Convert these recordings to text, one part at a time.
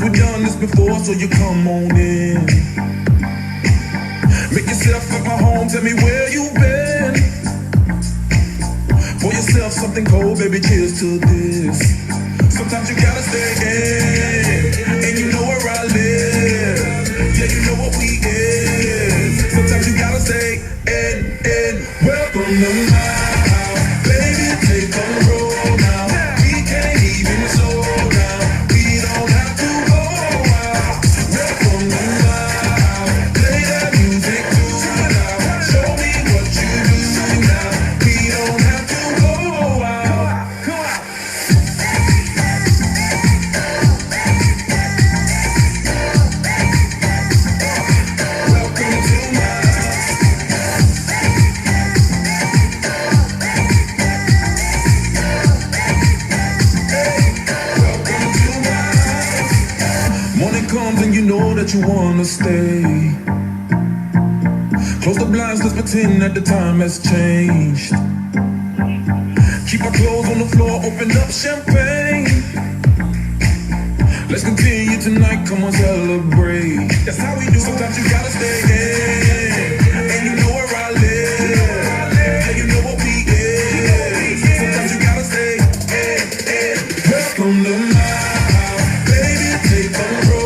we've done this before, so you come on in. Make yourself at my home, tell me where you've been. Pour yourself something cold, baby, cheers to this. Sometimes you gotta stay in, and you know where I live. Yeah, you know what we is. Sometimes you gotta stay in. Welcome to my house, baby, take control now. We can't even slow down. We don't have to go out. Welcome to my house, play that music too loud. Show me what you do now. We don't have to go out. Come on. Comes and you know that you wanna stay. Close the blinds, let's pretend that the time has changed. Keep our clothes on the floor, open up champagne. Let's continue tonight, come on, celebrate. That's how we do. Sometimes you gotta stay in, and you know where I live. Yeah, you know what we is. Sometimes you gotta stay in. Welcome to my house, baby, take control.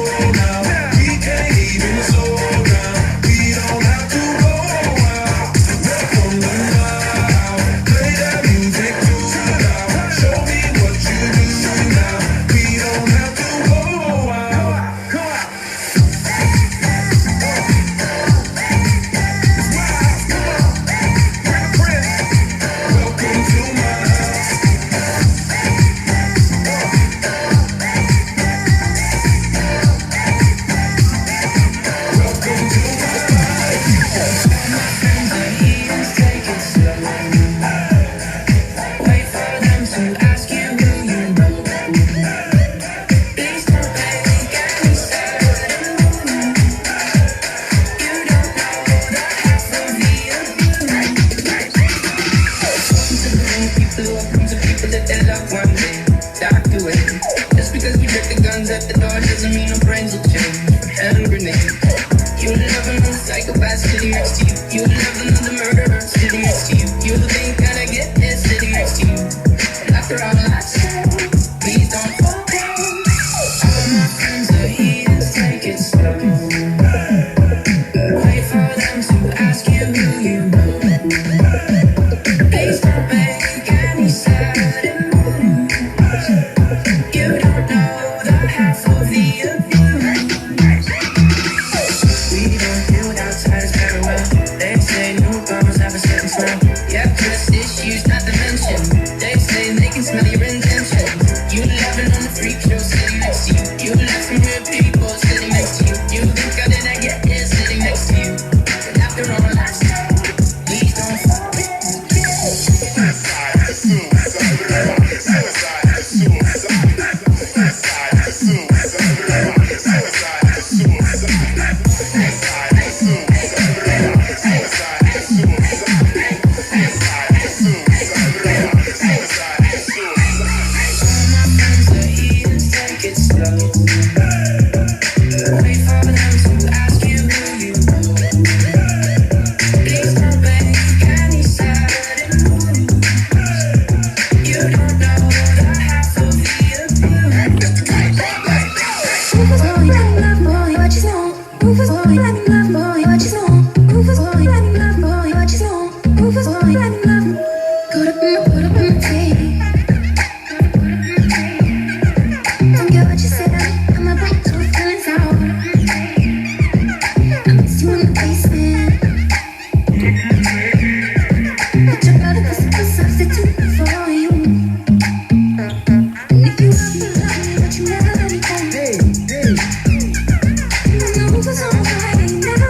Never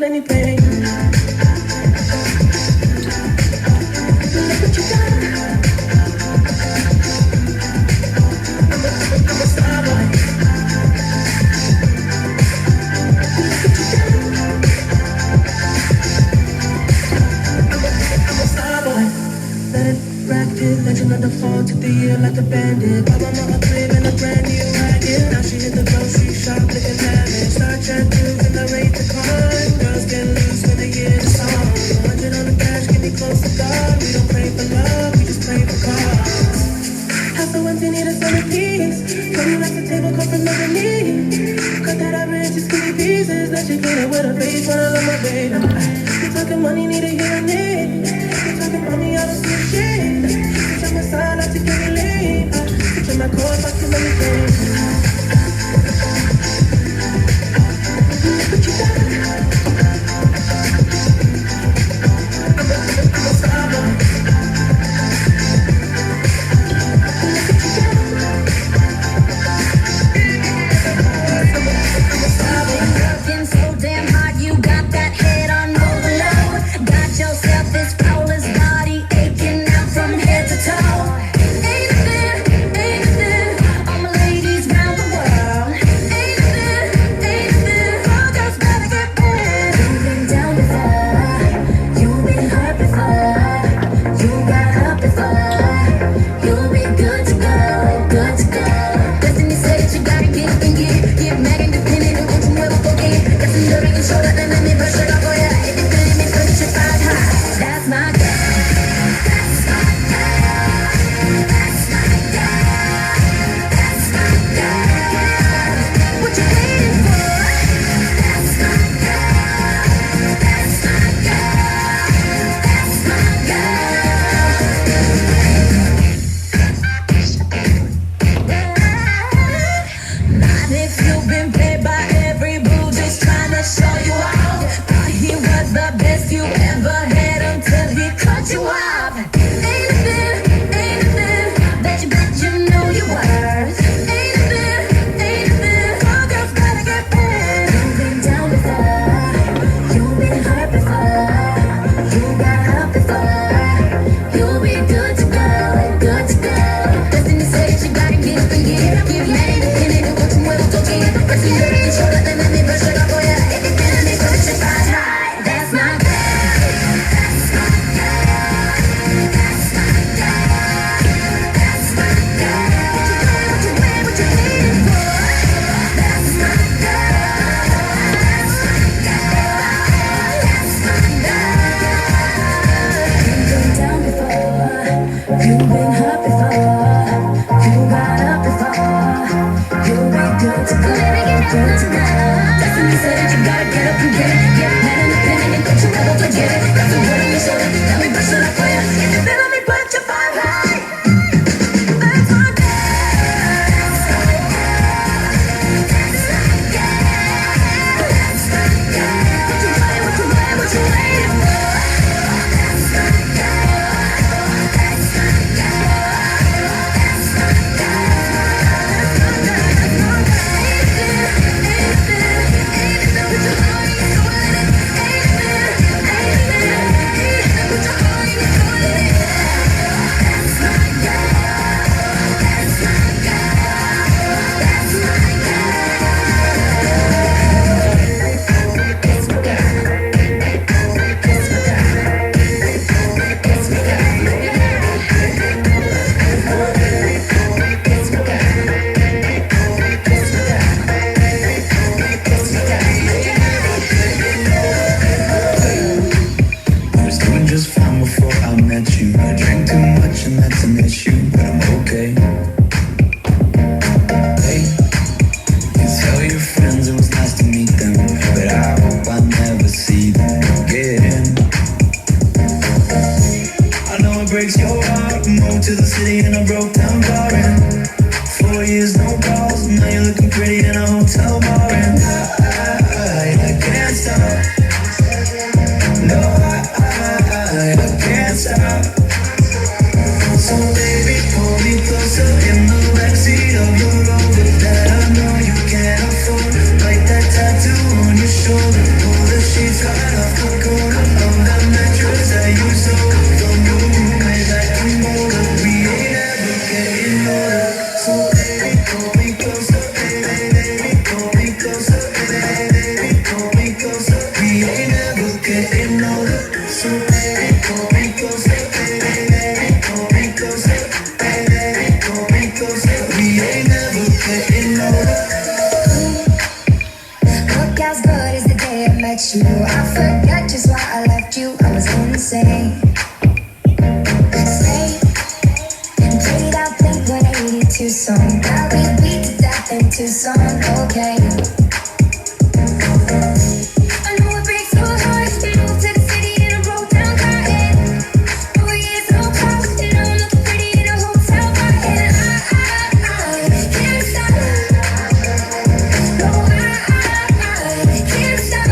plenty pain. Look what you got. I'm a star boy. Look what you got. I'm a star boy. Let it rapid, legend of the fall, took the year like a bandit. Bought my mama a crib and a brand new wagon. Now she hit the grocery shop looking lavish. Star Trek dudes and I rate the con. Girls get loose when they hear the song. 100 on the dash, get me close to God. We don't pray for love, we just pray for cause. House so empty, need a centerpiece. Money like the table, come from underneath. Cut that up into skinny pieces. Let you get it with a face when I love my baby. You talking money, need a hearing aid. You talking mommy, I don't see shit. Switch on my side, I take any lane. Switch on my core, fuck too many things. Look what you got. I'm a star boy. Look what you got. I'm a star boy. Working so damn hard, you got that head on overload. Got yourself this flawless body aching out from head to toe. Ain't it fair? All my ladies getting older. So baby, pull me closer, baby, pull me closer, baby, pull me closer. We ain't never getting older. Look as good as the day I met you. I forgot just why I left you. I was insane. Stay and played out Blink-182 song. Now we beat to death in Tucson. Okay. I know it breaks your heart. You moved to the city and I broke down crying. 4 years no call, and I'm looking pretty in a hotel bar. And I can't stop. No, I can't stop.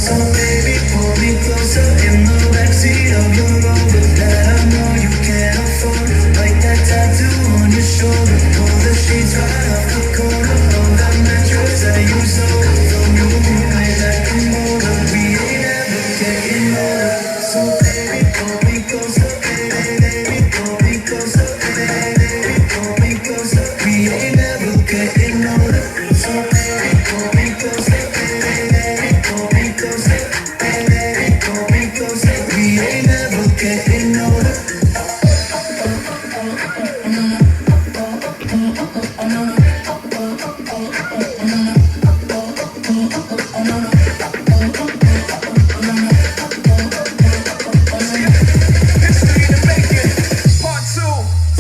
So baby, pull me closer in the backseat of your Rover that I know you can't afford. Like that tattoo on your shoulder. Pull the sheets right off the corner of that mattress that you sold from your roommate that come over. We ain't ever getting older. So baby, pull me closer, baby, pull me closer, baby, pull me closer. We ain't ever getting older. So baby, pull me closer, baby, pull me closer, baby, pull me closer. We ain't never getting older. History in the making, part 2.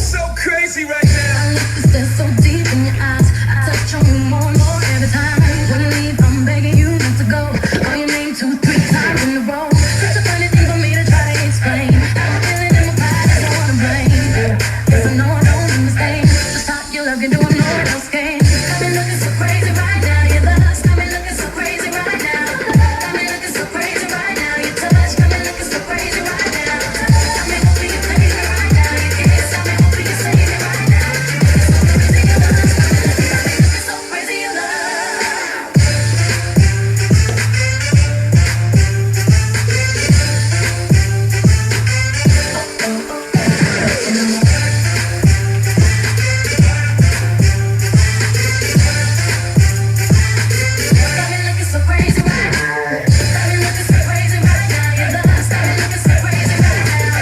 So crazy right now. There's so deep in your eyes. I touch on you more and more every time. When you leave, I'm begging you not to go. Call your name 2, 3 times in a row. Such a funny thing for me to try to explain. I'm feeling in my body, I don't wanna blame. 'Cause I know I don't understand just how your love can do what no one else can. Got me looking so crazy right now. Your lust got me looking so crazy right now. Got me looking so crazy right now. Your touch got me looking so crazy right now. Got me hoping you save me right now. Your kiss got me hoping you save me right now. So crazy your love. Got me looking so crazy right now. Got me looking so crazy right now. Your lust got me looking so crazy right now.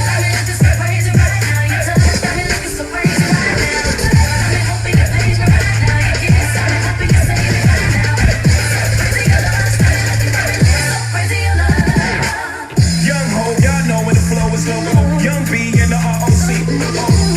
Got me looking so crazy right now. Your touch got me looking so crazy right now. Got me hoping you save me right now. Your kiss got me hoping you save me right now. Crazy your lust, got me looking so crazy your love. Young ho, y'all know when the flow is loco. Young B in the ROC.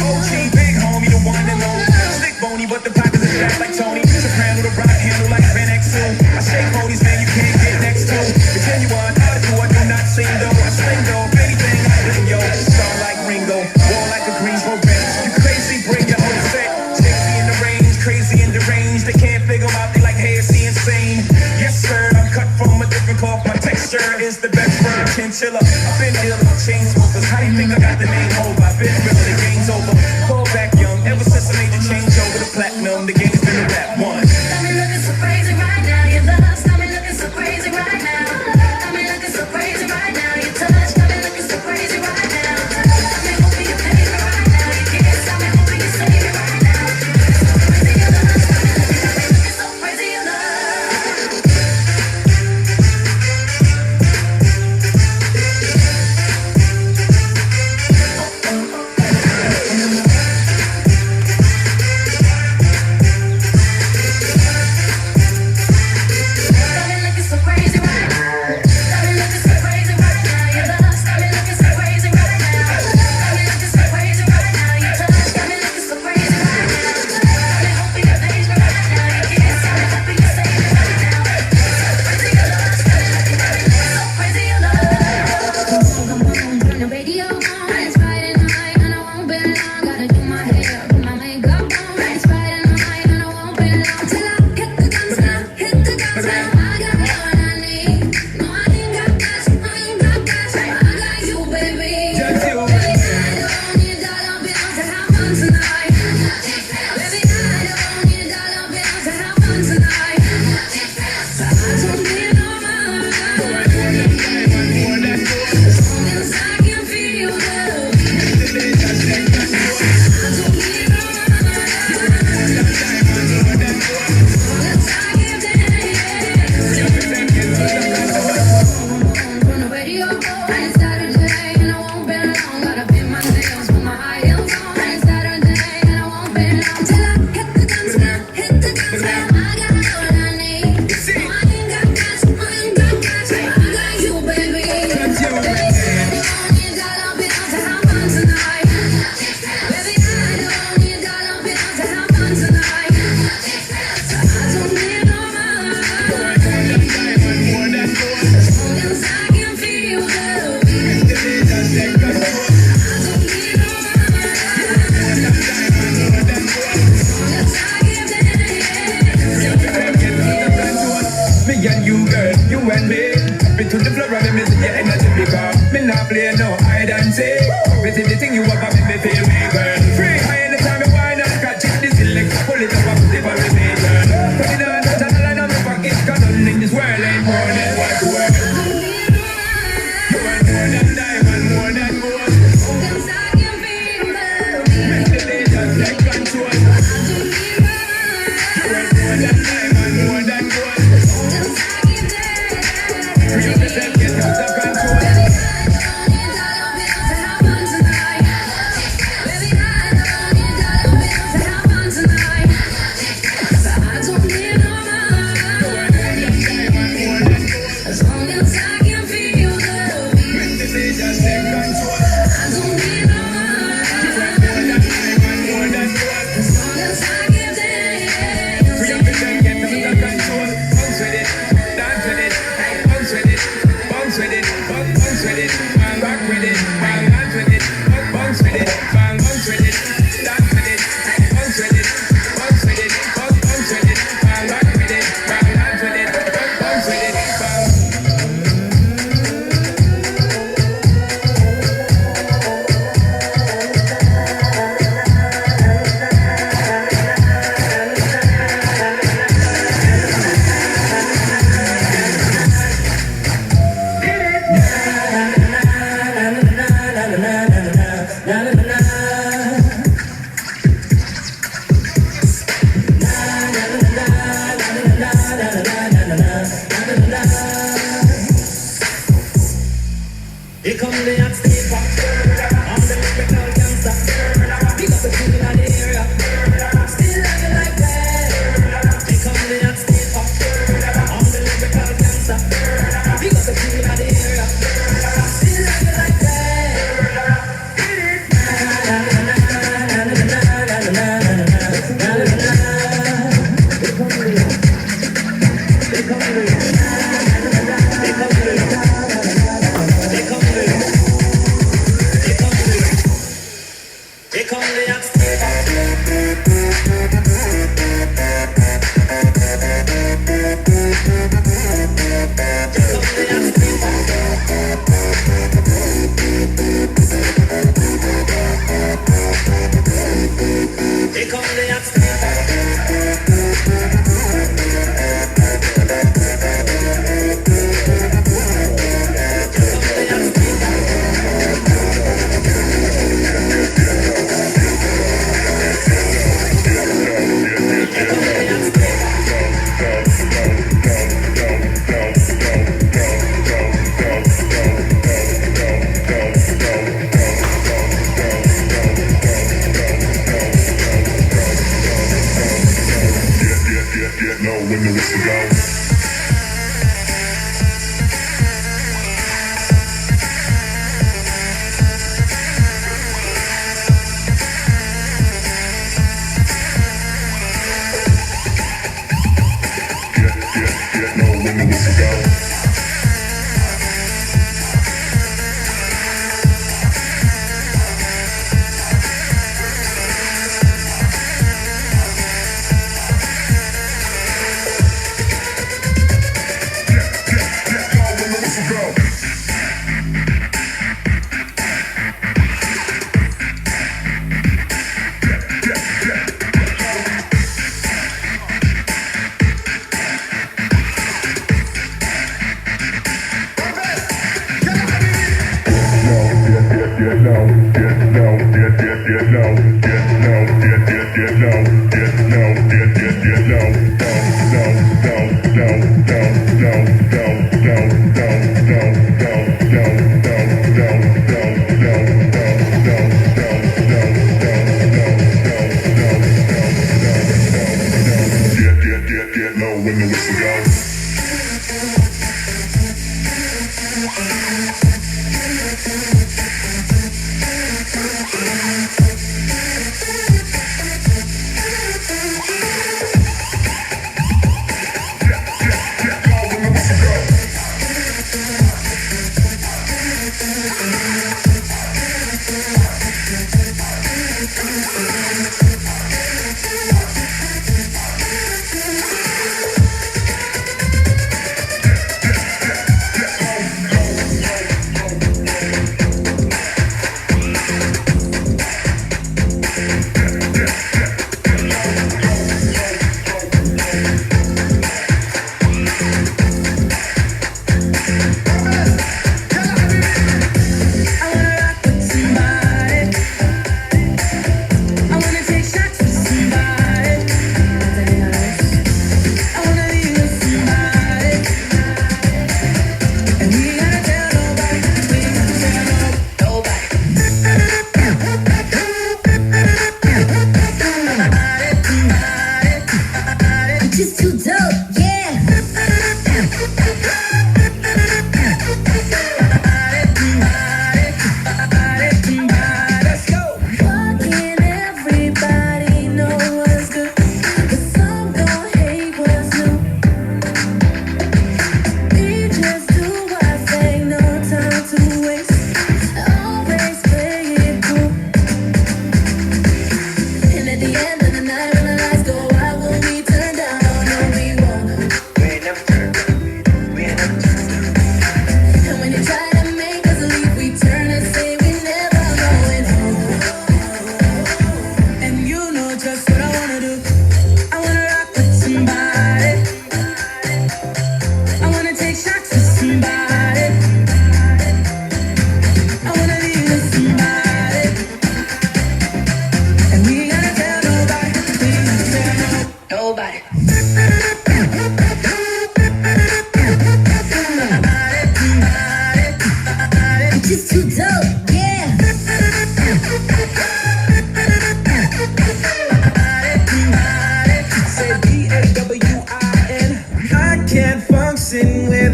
OG, big homie, the one and only. Stick bony, but the pockets is fat like Tony. Soprano, the rock handle like Ben X2. I shake bonies, man, you can't get next to. The genuine article, I do not sing though. I sling though, if anything, I bling yo. Star like Ringo, war like a Greensboro bench. You crazy, bring your whole set. Sexy in the range, crazy in the range. They can't figure out, they like, hey, is he insane? Yes, sir, I'm cut from a different cloth. My texture is the best from chinchilla. I've been ill, chain smokers. How do you think I got the name over? I've been real, the game's over. Call back young, ever since I made the change over to platinum, the game's been a rap one. Got me looking so crazy right now. Your lust got me looking so crazy right now. Got me looking so crazy right now. Your touch got me looking so crazy right now. Got me hoping you save me right now. Your kiss got me hoping you save me right now. Crazy your lust, got me looking so crazy your love. and you, girl, you and me. Up into the floor and me see your energy because me not play no hide and seek. Me see the thing you want to make me feel me, girl. Free, I anytime you whine and catch it, this electric, pull it up and put it for me, girl. Put it on, touch all in my pocket, cause nothing in this world ain't more than what you are. You are more than diamond, more than gold. Cause I can feel love. Make the day just take control. You are more than diamond, more than gold. Cause I can dance. Free up yourself, get out of control.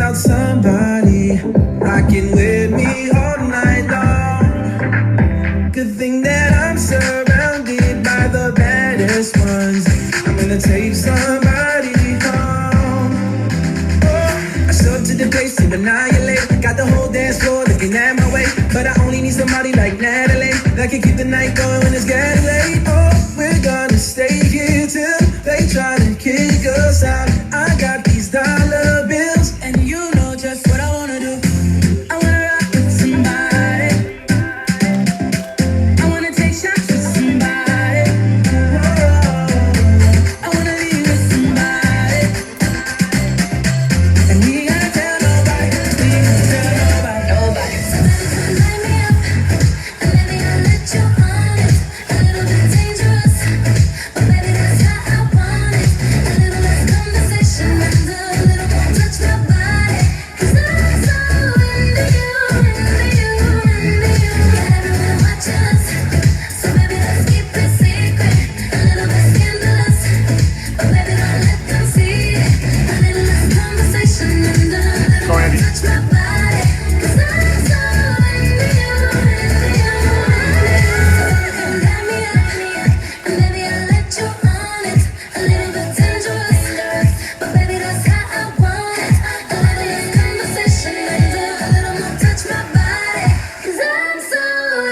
without somebody rocking with me all night long. Good thing that I'm surrounded by the baddest ones. I'm gonna take somebody home. Oh, I show up to the place to annihilate. Got the whole dance floor looking at my way, but I only need somebody like Natalie that can keep the night going when it's getting late. Oh, we're gonna stay here till they try to kick us out. I got these dollar bills, and you know just what I wanna do. I wanna rock with somebody. I wanna take shots with somebody. I wanna leave with somebody. And we gotta tell nobody. We gotta tell nobody. Nobody. Light me up, and maybe I'll let you on it. A little bit dangerous, but baby that's how I want it. A little less conversation and a little more touch my body. 'Cause I'm so into you, into you, into you. Got everyone watching us, so baby let's keep it secret. A little bit scandalous, but baby don't let them see it. A little less conversation and a little more touch my body. 'Cause I'm so into you, into you, into you. Light me up, and baby I'll let you on it. A little bit dangerous, but baby that's how I want it. A little less conversation and a little more touch my body. 'Cause I'm so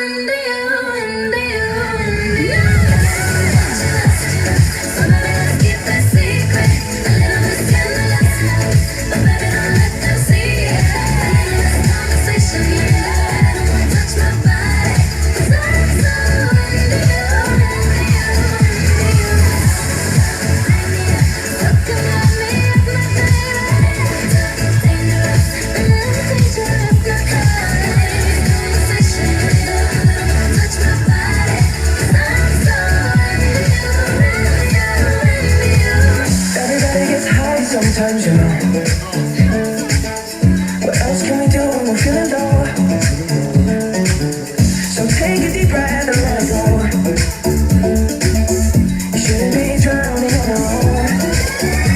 into you, into you, into you. So baby let's keep it secret. A little bit scandalous, but baby don't let them see it. A little less conversation and a little more touch my body. 'Cause I'm so into you, into you, into you. Looking at me as my baby. Dangerous, dangerous, good conversation and a little more touch my body. 'Cause I'm so into you, into you, into you. Everybody gets high sometimes, you know. What else can we do when we're feeling low? So take a deep breath and let it go. You shouldn't be drowning on your own.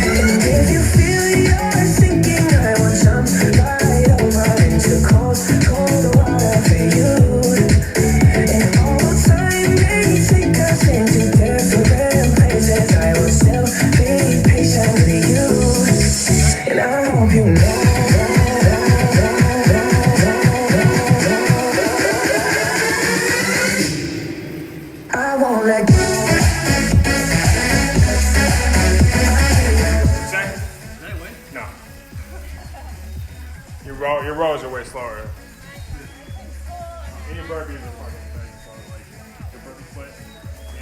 And if you feel you're sinking, I want some right over into cold, cold water for you. And all the time they take us into different places, I will still be patient with you. And I hope you know. I won't let go. No. Your rows are way slower. And your burpees are fucking thing. So like your burpee split.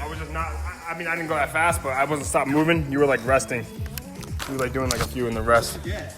I was just not. I mean, I didn't go that fast, but I wasn't stopped moving. You were like resting. You were like doing like a few in the rest. Yeah.